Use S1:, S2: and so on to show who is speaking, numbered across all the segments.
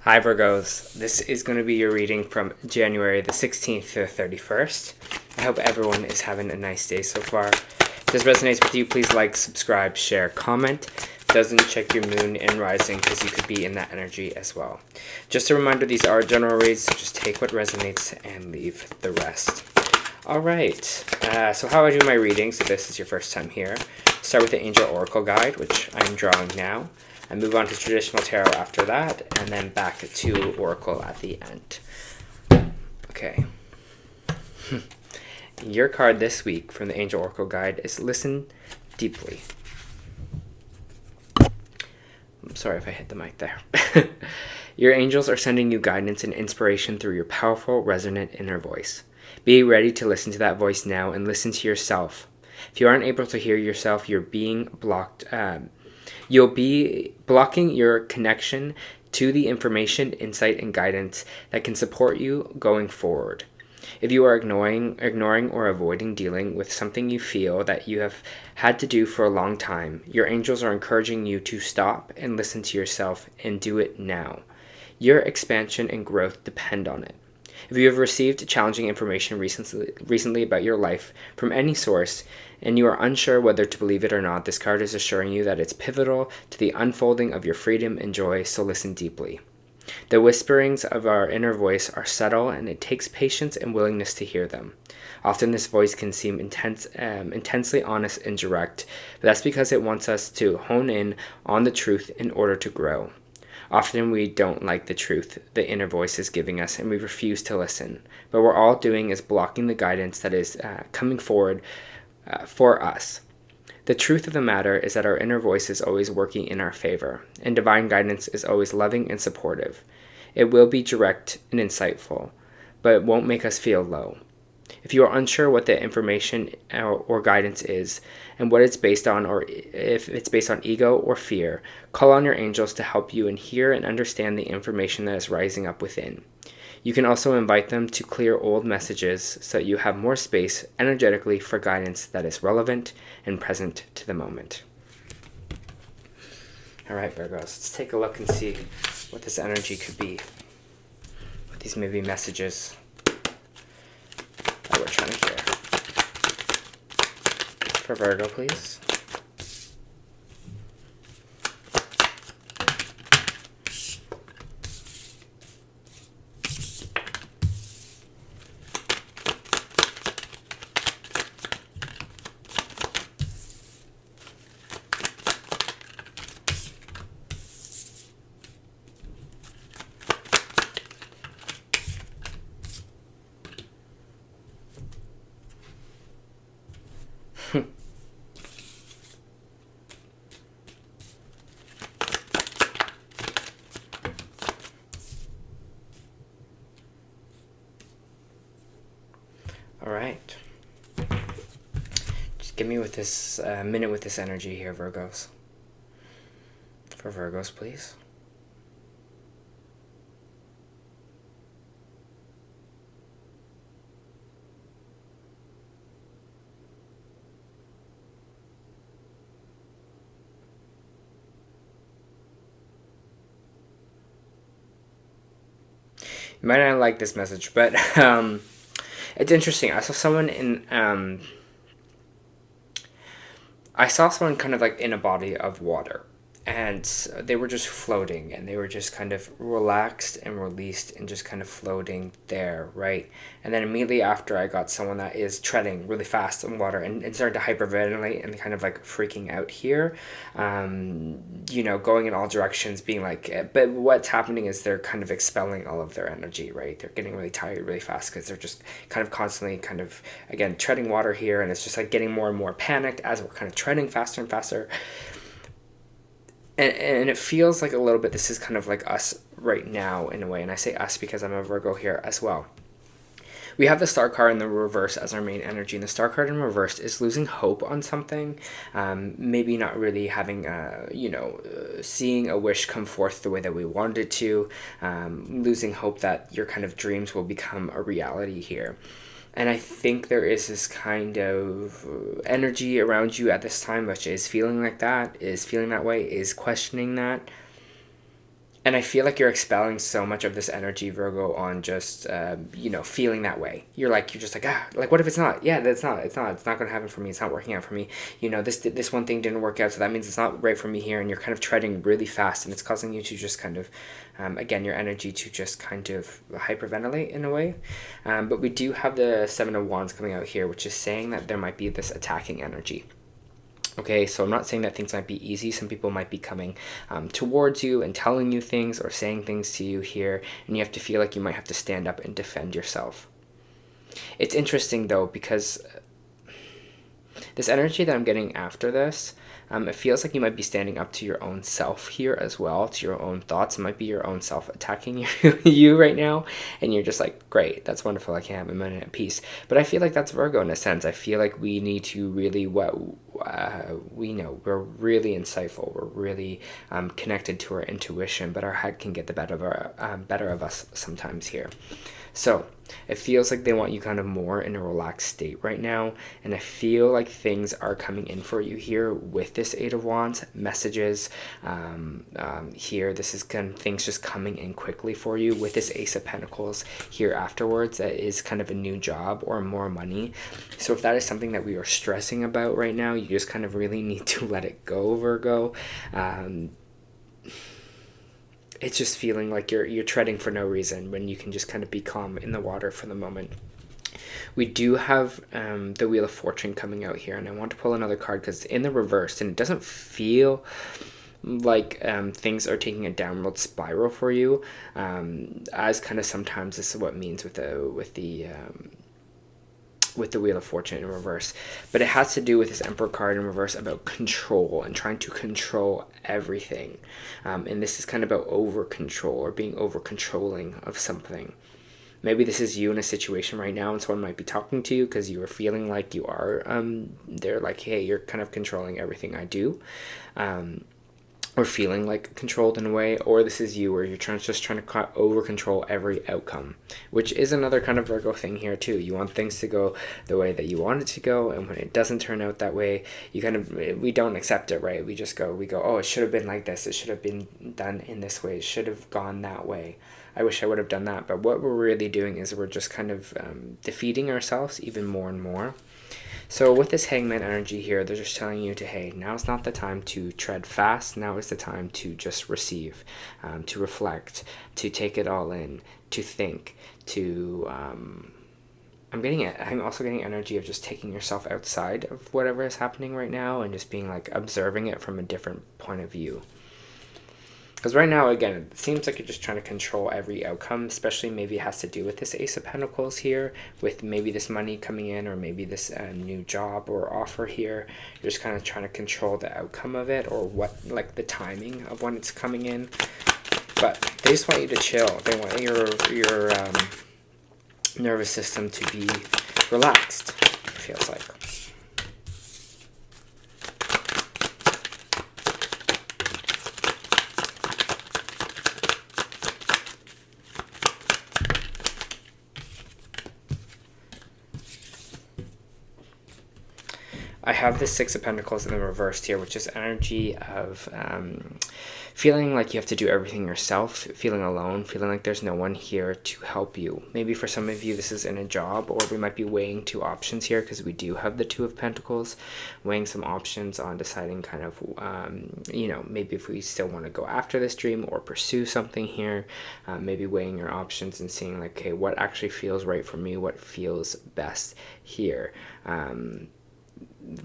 S1: Hi Virgos, this is going to be your reading from January the 16th to the 31st. I hope everyone is having a nice day so far. If this resonates with you, please like, subscribe, share, comment. If it doesn't, check your moon and rising because you could be in that energy as well. Just a reminder, these are general reads, so just take what resonates and leave the rest. Alright, so how I do my readings, if this is your first time here, start with the Angel Oracle Guide, which I'm drawing now. I move on to traditional tarot after that, and then back to Oracle at the end. Okay. Your card this week from the Angel Oracle Guide is Listen Deeply. I'm sorry if I hit the mic there. Your angels are sending you guidance and inspiration through your powerful, resonant inner voice. Be ready to listen to that voice now and listen to yourself. If you aren't able to hear yourself, you're being blocked. You'll be blocking your connection to the information, insight, and guidance that can support you going forward. If you are ignoring or avoiding dealing with something you feel that you have had to do for a long time, your angels are encouraging you to stop and listen to yourself and do it now. Your expansion and growth depend on it. If you have received challenging information recently about your life from any source, and you are unsure whether to believe it or not, this card is assuring you that it's pivotal to the unfolding of your freedom and joy, so listen deeply. The whisperings of our inner voice are subtle, and it takes patience and willingness to hear them. Often this voice can seem intensely honest and direct, but that's because it wants us to hone in on the truth in order to grow. Often we don't like the truth the inner voice is giving us, and we refuse to listen. But what we're all doing is blocking the guidance that is coming forward for us. The truth of the matter is that our inner voice is always working in our favor, and divine guidance is always loving and supportive. It will be direct and insightful, but it won't make us feel low. If you are unsure what the information or guidance is and what it's based on, or if it's based on ego or fear, call on your angels to help you and hear and understand the information that is rising up within. You can also invite them to clear old messages so that you have more space energetically for guidance that is relevant and present to the moment. All right, Virgos, let's take a look and see what this energy could be. What these may be messages that we're trying to hear. For Virgo, please. All right. Just give me with this minute with this energy here, Virgos. For Virgos, please. You might not like this message, but it's interesting. I saw someone kind of like in a body of water, and they were just floating, and they were just kind of relaxed and released and just kind of floating there, right? And then immediately after, I got someone that is treading really fast in water and started to hyperventilate and kind of like freaking out here, going in all directions, being like, but what's happening is they're kind of expelling all of their energy, right? They're getting really tired really fast because they're just kind of constantly kind of, again, treading water here, and it's just like getting more and more panicked as we're kind of treading faster and faster. And it feels like a little bit this is kind of like us right now in a way, and I say us because I'm a Virgo here as well. We have the Star card in the reverse as our main energy, and the Star card in reverse is losing hope on something, maybe not really having, seeing a wish come forth the way that we wanted it to, losing hope that your kind of dreams will become a reality here. And I think there is this kind of energy around you at this time, which is feeling like that, is feeling that way, is questioning that. And I feel like you're expelling so much of this energy, Virgo, on just, feeling that way. You're just like, like, what if it's not? Yeah, it's not going to happen for me. It's not working out for me. This one thing didn't work out, so that means it's not right for me here. And you're kind of treading really fast, and it's causing you to just kind of, again, your energy to just kind of hyperventilate in a way. But we do have the Seven of Wands coming out here, which is saying that there might be this attacking energy. Okay, so I'm not saying that things might be easy. Some people might be coming towards you and telling you things or saying things to you here, and you have to feel like you might have to stand up and defend yourself. It's interesting, though, because this energy that I'm getting after this, it feels like you might be standing up to your own self here as well, to your own thoughts. It might be your own self attacking you right now, and you're just like, great, that's wonderful, I can have a minute at peace. But I feel like that's Virgo in a sense. I feel like we need to really, we know we're really insightful, we're really connected to our intuition, but our head can get the better of us sometimes here. So it feels like they want you kind of more in a relaxed state right now, and I feel like things are coming in for you here with this Eight of Wands messages here. This is kind of things just coming in quickly for you with this Ace of Pentacles here afterwards. That is kind of a new job or more money. So if that is something that we are stressing about right now, you just kind of really need to let it go, Virgo. It's just feeling like you're treading for no reason when you can just kind of be calm in the water for the moment. We do have the Wheel of Fortune coming out here, and I want to pull another card because it's in the reverse, and it doesn't feel like things are taking a downward spiral for you, as kind of sometimes this is what it means with the Wheel of Fortune in reverse. But it has to do with this Emperor card in reverse about control and trying to control everything. And this is kind of about over control or being over controlling of something. Maybe this is you in a situation right now and someone might be talking to you because you are feeling like you are, they're like, hey, you're kind of controlling everything I do. Or feeling like controlled in a way, or this is you where you're just trying to over control every outcome, which is another kind of Virgo thing here too. You want things to go the way that you want it to go, and when it doesn't turn out that way, we don't accept it, right? We go, oh, it should have been like this, it should have been done in this way, it should have gone that way, I wish I would have done that. But what we're really doing is we're just kind of defeating ourselves even more and more. So with this Hangman energy here, they're just telling you to, hey, now's not the time to tread fast. Now is the time to just receive, to reflect, to take it all in, to think, to... I'm also getting energy of just taking yourself outside of whatever is happening right now and just being like observing it from a different point of view. Because right now, again, it seems like you're just trying to control every outcome, especially maybe it has to do with this Ace of Pentacles here, with maybe this money coming in or maybe this new job or offer here. You're just kind of trying to control the outcome of it or like the timing of when it's coming in. But they just want you to chill. They want your nervous system to be relaxed, it feels like. I have the Six of Pentacles in the reversed here, which is energy of feeling like you have to do everything yourself, feeling alone, feeling like there's no one here to help you. Maybe for some of you this is in a job, or we might be weighing two options here because we do have the Two of Pentacles, weighing some options on deciding kind of, maybe if we still want to go after this dream or pursue something here, maybe weighing your options and seeing like, okay, what actually feels right for me, what feels best here.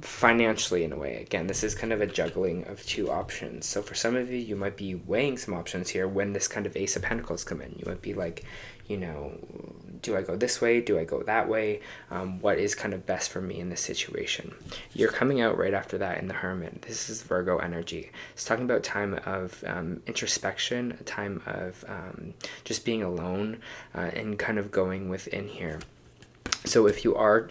S1: Financially, in a way, again, this is kind of a juggling of two options. So for some of you, you might be weighing some options here when this kind of Ace of Pentacles come in. You might be like, do I go this way, do I go that way, what is kind of best for me in this situation? You're coming out right after that in the Hermit. This is Virgo energy. It's talking about time of introspection, a time of just being alone, and kind of going within here. So if you are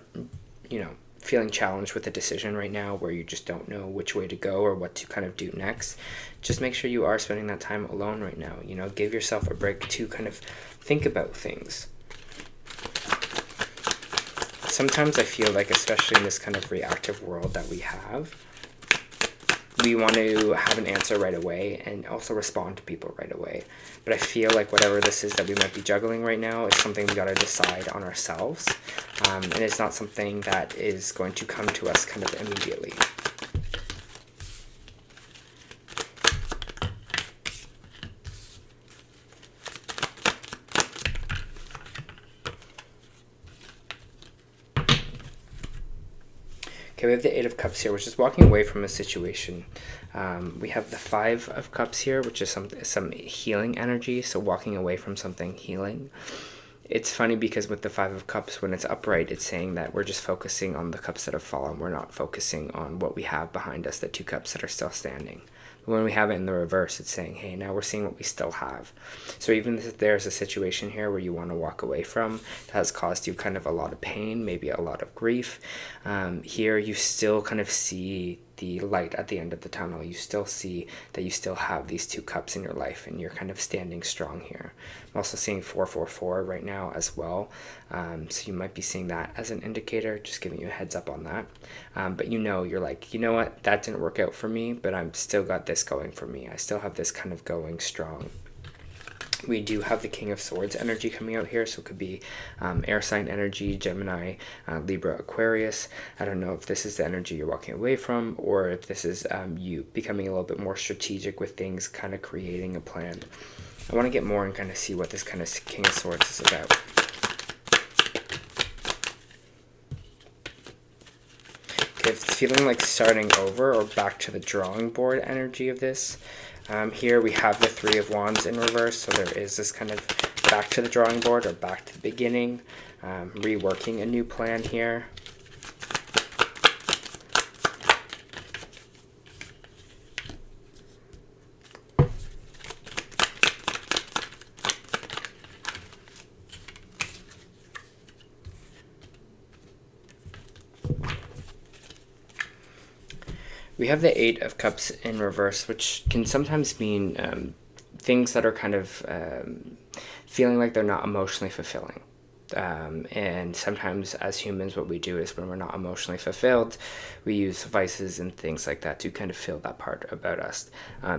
S1: feeling challenged with a decision right now where you just don't know which way to go or what to kind of do next, just make sure you are spending that time alone right now. Give yourself a break to kind of think about things. Sometimes I feel like, especially in this kind of reactive world that we have, we want to have an answer right away and also respond to people right away. But I feel like whatever this is that we might be juggling right now is something we got to decide on ourselves. And it's not something that is going to come to us kind of immediately. Okay, we have the Eight of Cups here, which is walking away from a situation. We have the Five of Cups here, which is some healing energy, so walking away from something healing. It's funny because with the Five of Cups, when it's upright, it's saying that we're just focusing on the cups that have fallen. We're not focusing on what we have behind us, the two cups that are still standing. But when we have it in the reverse, it's saying, hey, now we're seeing what we still have. So even if there's a situation here where you want to walk away from that has caused you kind of a lot of pain, maybe a lot of grief, here you still kind of see the light at the end of the tunnel. You still see that you still have these two cups in your life and you're kind of standing strong here. I'm also seeing 444 right now as well. So you might be seeing that as an indicator, just giving you a heads up on that. But you're like, you know what, that didn't work out for me, but I'm still got this going for me. I still have this kind of going strong. We do have the King of Swords energy coming out here, so it could be air sign energy, Gemini, Libra, Aquarius. I don't know if this is the energy you're walking away from, or if this is you becoming a little bit more strategic with things, kind of creating a plan. I want to get more and kind of see what this kind of King of Swords is about. Okay, if it's feeling like starting over or back to the drawing board energy of this, here we have the Three of Wands in reverse, so there is this kind of back to the drawing board or back to the beginning, reworking a new plan here. We have the Eight of Cups in reverse, which can sometimes mean things that are kind of feeling like they're not emotionally fulfilling. And sometimes as humans, what we do is when we're not emotionally fulfilled, we use vices and things like that to kind of feel that part about us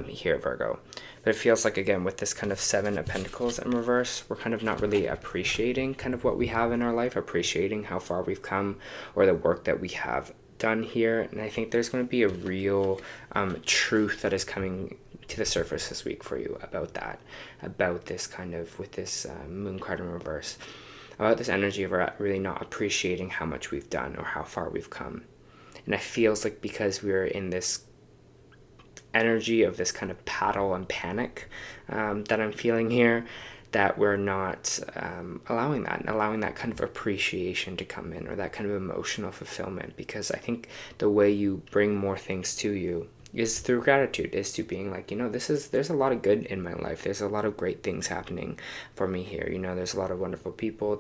S1: here, Virgo. But it feels like, again, with this kind of Seven of Pentacles in reverse, we're kind of not really appreciating kind of what we have in our life, appreciating how far we've come or the work that we have done here. And I think there's going to be a real truth that is coming to the surface this week for you about that, about this kind of, with this moon card in reverse, about this energy of really not appreciating how much we've done or how far we've come. And it feels like because we're in this energy of this kind of paddle and panic that I'm feeling here, that we're not allowing that and allowing that kind of appreciation to come in, or that kind of emotional fulfillment. Because I think the way you bring more things to you is through gratitude, is to being like, there's a lot of good in my life. There's a lot of great things happening for me here. There's a lot of wonderful people.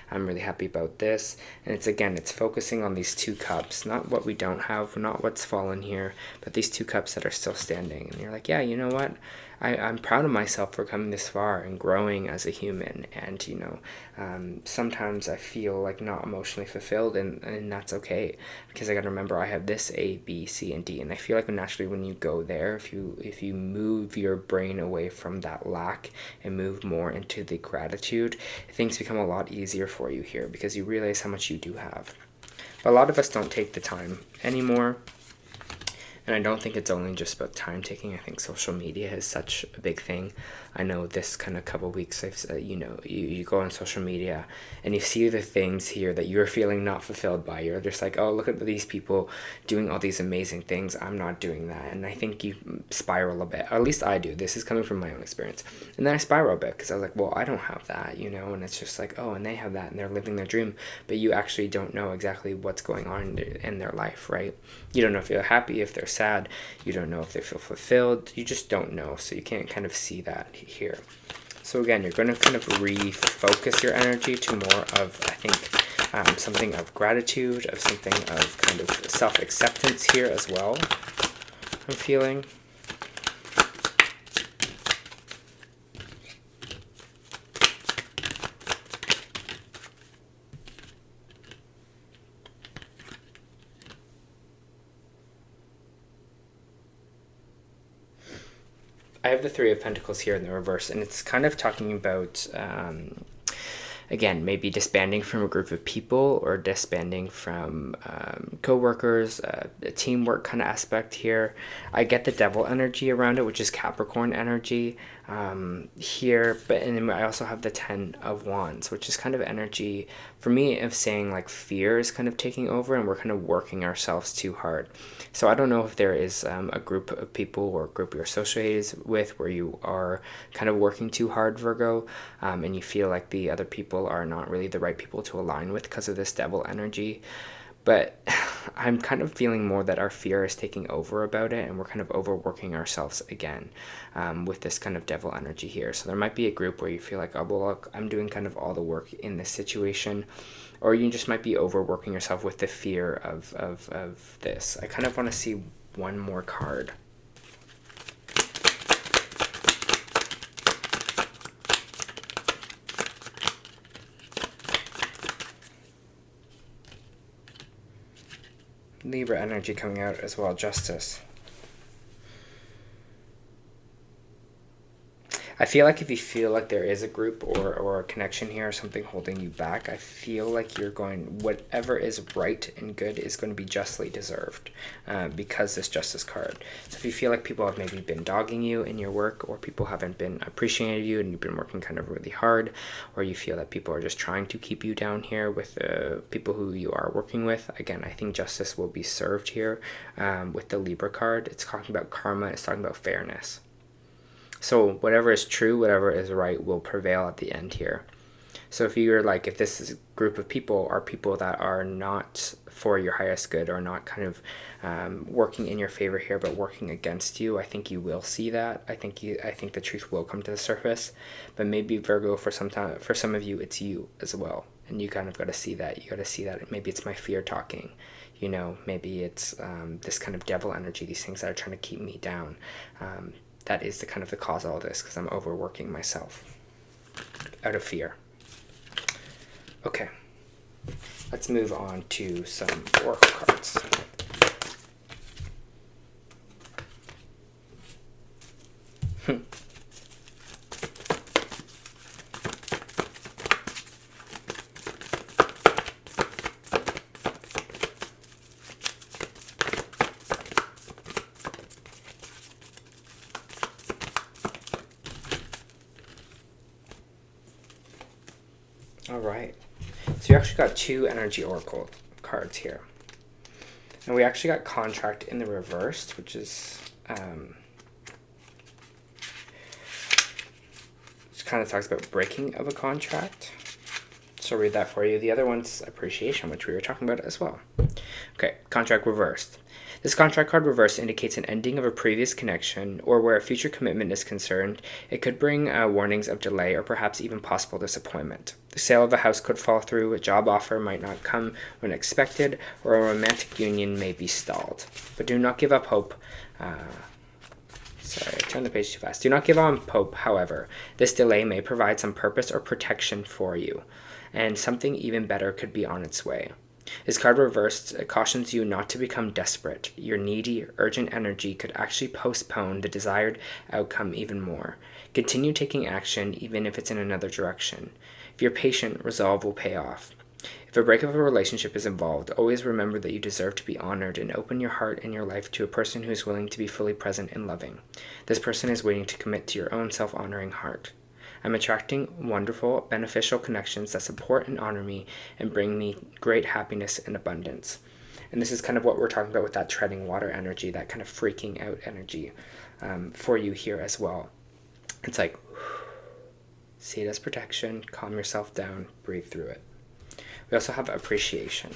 S1: I'm really happy about this. And it's focusing on these two cups, not what we don't have, not what's fallen here, but these two cups that are still standing. And you're like, yeah, you know what? I'm proud of myself for coming this far and growing as a human. And, sometimes I feel like not emotionally fulfilled, and that's okay, because I got to remember I have this A, B, C, and D. And I feel like naturally when you go there, if you move your brain away from that lack and move more into the gratitude, things become a lot easier for you here, because you realize how much you do have. But a lot of us don't take the time anymore. And I don't think it's only just about time taking. I think social media is such a big thing. I know this kind of couple weeks, you go on social media and you see the things here that you're feeling not fulfilled by. You're just like, oh, look at these people doing all these amazing things. I'm not doing that. And I think you spiral a bit. Or at least I do. This is coming from my own experience. And then I spiral a bit because I was like, well, I don't have that, and it's just like, oh, and they have that and they're living their dream. But you actually don't know exactly what's going on in their life, right? You don't know if they're happy, if they're sad. You don't know if they feel fulfilled. You just don't know. So you can't kind of see that here. So again, you're going to kind of refocus your energy to more of, I think, something of gratitude, of something of kind of self-acceptance here as well, I'm feeling. I have the Three of Pentacles here in the reverse, and it's kind of talking about, again, maybe disbanding from a group of people or disbanding from co-workers, a teamwork kind of aspect here. I get the Devil energy around it, which is Capricorn energy here, and then I also have the Ten of Wands, which is kind of energy for me of saying like fear is kind of taking over and we're kind of working ourselves too hard. So I don't know if there is a group of people or a group you're associated with where you are kind of working too hard, Virgo, and you feel like the other people are not really the right people to align with because of this Devil energy. But I'm kind of feeling more that our fear is taking over about it, and we're kind of overworking ourselves again with this kind of Devil energy here. So there might be a group where you feel like, oh, well, look, I'm doing kind of all the work in this situation. Or you just might be overworking yourself with the fear of this. I kind of want to see one more card. Libra energy coming out as well, Justice. I feel like if you feel like there is a group or a connection here or something holding you back, I feel like you're going, whatever is right and good is going to be justly deserved because this Justice card. So if you feel like people have maybe been dogging you in your work, or people haven't been appreciating you and you've been working kind of really hard, or you feel that people are just trying to keep you down here with people who you are working with, again, I think justice will be served here with the Libra card. It's talking about karma. It's talking about fairness. So whatever is true, whatever is right will prevail at the end here. So if you're like, if this is a group of people are people that are not for your highest good, or not kind of working in your favor here, but working against you, I think you will see that. I think the truth will come to the surface. But maybe Virgo, for some of you, it's you as well, and you kind of got to see that. You got to see that maybe it's my fear talking. You know, maybe it's this kind of Devil energy, these things that are trying to keep me down. That is the kind of the cause of all this, because I'm overworking myself out of fear. Okay, let's move on to some oracle cards. All right, so you actually got two energy oracle cards here, and we actually got contract in the reversed, which is which kind of talks about breaking of a contract. So I'll read that for you. The other one's appreciation, which we were talking about as well. Okay, contract reversed. This contract card reversed indicates an ending of a previous connection, or where a future commitment is concerned. It could bring warnings of delay or perhaps even possible disappointment. The sale of a house could fall through, a job offer might not come when expected, or a romantic union may be stalled. But do not give up hope. Sorry, I turned the page too fast. Do not give up hope, however. This delay may provide some purpose or protection for you, and something even better could be on its way. This card reversed cautions you not to become desperate. Your needy, urgent energy could actually postpone the desired outcome even more. Continue taking action even if it's in another direction. If you're patient, resolve will pay off. If a breakup of a relationship is involved, always remember that you deserve to be honored, and open your heart and your life to a person who is willing to be fully present and loving. This person is waiting to commit to your own self-honoring heart. I'm attracting wonderful, beneficial connections that support and honor me and bring me great happiness and abundance. And this is kind of what we're talking about with that treading water energy, that kind of freaking out energy for you here as well. It's like, see it as protection, calm yourself down, breathe through it. We also have appreciation.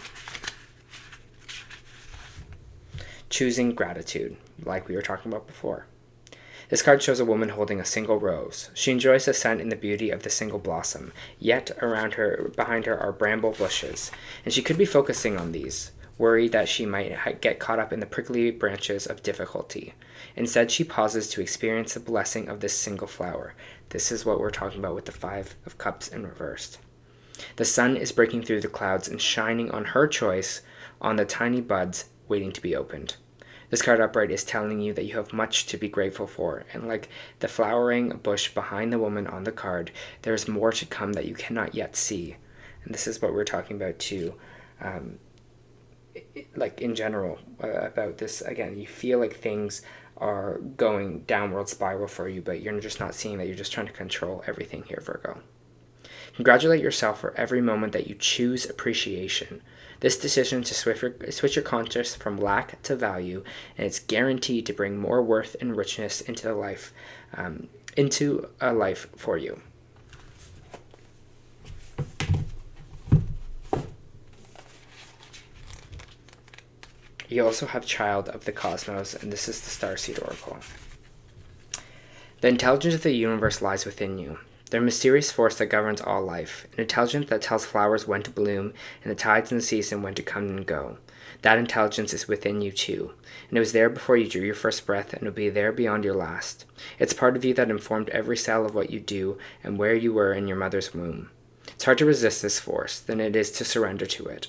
S1: Choosing gratitude, like we were talking about before. This card shows a woman holding a single rose. She enjoys the scent and the beauty of the single blossom, yet behind her are bramble bushes, and she could be focusing on these, worried that she might get caught up in the prickly branches of difficulty. Instead, she pauses to experience the blessing of this single flower. This is what we're talking about with the Five of Cups in reversed. The sun is breaking through the clouds and shining on her choice on the tiny buds waiting to be opened. This card upright is telling you that you have much to be grateful for. And like the flowering bush behind the woman on the card, there's more to come that you cannot yet see. And this is what we're talking about too. Like in general, about this, again, you feel like things are going downward spiral for you, but you're just not seeing that. You're just trying to control everything here, Virgo. Congratulate yourself for every moment that you choose appreciation. This decision to switch your conscious from lack to value, and it's guaranteed to bring more worth and richness into a life for you. You also have Child of the Cosmos, and this is the Starseed Oracle. The intelligence of the universe lies within you. They're a mysterious force that governs all life, an intelligence that tells flowers when to bloom and the tides in the season when to come and go. That intelligence is within you too, and it was there before you drew your first breath, and it will be there beyond your last. It's part of you that informed every cell of what you do and where you were in your mother's womb. It's hard to resist this force than it is to surrender to it.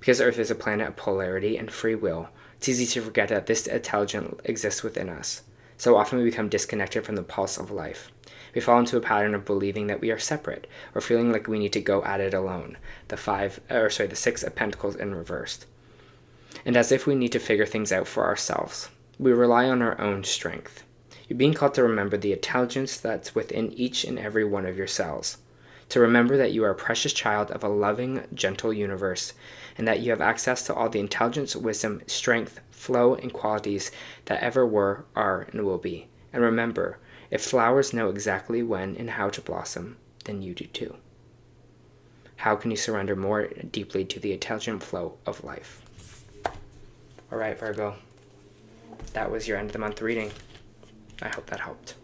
S1: Because Earth is a planet of polarity and free will, it's easy to forget that this intelligence exists within us. So often we become disconnected from the pulse of life. We fall into a pattern of believing that we are separate, or feeling like we need to go at it alone. The Six of Pentacles in reversed. And as if we need to figure things out for ourselves. We rely on our own strength. You're being called to remember the intelligence that's within each and every one of your cells. To remember that you are a precious child of a loving, gentle universe, and that you have access to all the intelligence, wisdom, strength, flow, and qualities that ever were, are, and will be. And remember, if flowers know exactly when and how to blossom, then you do too. How can you surrender more deeply to the intelligent flow of life? All right, Virgo. That was your end of the month reading. I hope that helped.